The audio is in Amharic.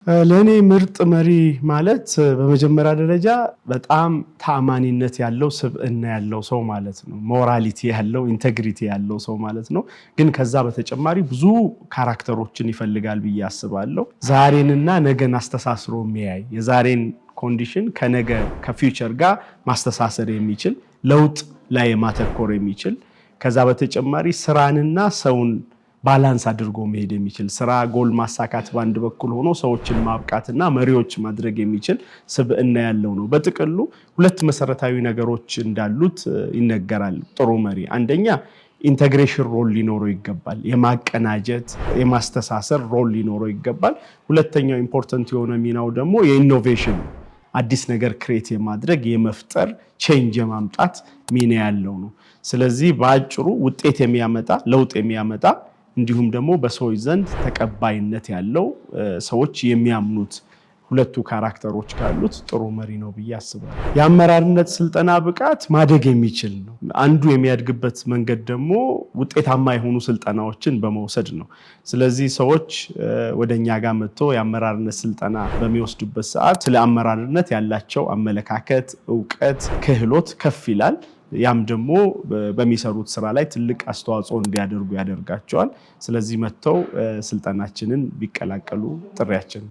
ለኔ ምርጥ መሪ ማለት በመጀመሪያ ደረጃ በጣም ተአማኒነት ያለው ስብዕና ያለው ሰው ማለት ነው። ሞራሊቲ ያለው ኢንቴግሪቲ ያለው ሰው ማለት ነው። ግን ከዛ በተጨማሪ ብዙ ካራክተሮችን ይፈልጋል ብዬ አስባለሁ። ዛሬንና ነገን አስተሳስሮ የሚያይ የዛሬን ኮንዲሽን ከነገ ከፊውቸር ጋር ማስተሳሰር የሚችል ለውጥ ላይ ማተኮር የሚችል ከዛ በተጨማሪ ስራንና ሰውን ባላንስ አድርጎ መሄድ የሚችል ስራ ጎል ማሳካት ባንድ በኩል ሆኖ ሰዎችን ማብቃትና መሪዎች ማድረግ የሚችል ስብዕና ያለው ነው። በጥቅሉ ሁለት መሰረታዊ ነገሮች እንዳሉት ይነገራል ጥሩ መሪ። አንደኛ ኢንተግሬሽን ሮል ሊኖረው ይገባል። የማቀናጀት የማስተሳሰር ሮል ሊኖረው ይገባል። ሁለተኛው ኢምፖርታንት የሆነ ሚናው ደግሞ የኢኖቬሽን አዲስ ነገር ክሬት የማድረግ የመፍጠር ቼንጅ የማምጣት ሚና ያለው ነው። ስለዚህ በአጭሩ ውጤት የሚያመጣ ለውጥ የሚያመጣ እንዲሁም ደግሞ በሰዎች ዘንድ ተቀባይነት ያለው ሰዎች የሚያምኑት ሁለቱ ካራክተሮች ካሉት ጥሩ መሪ ነው ብዬ አስባለሁ። የአመራርነት ስልጠና ብቃት ማደግ የሚችል ነው። አንዱ የሚያድግበት መንገድ ደግሞ ውጤታማ የሆኑ ስልጠናዎችን በመውሰድ ነው። ስለዚህ ሰዎች ወደኛ ጋር መጥተው የአመራርነት ስልጠና በሚወስዱበት ሰዓት ስለ አመራርነት ያላቸው አመለካከት፣ ዕውቀት፣ ክህሎት ከፍ ይላል። ያም ደግሞ በሚሰሩት ስራ ላይ ትልቅ አስተዋጽኦ እንዲያደርጉ ያደርጋቸዋል። ስለዚህ መጥተው ስልጠናችንን ቢቀላቀሉ ጥሪያችን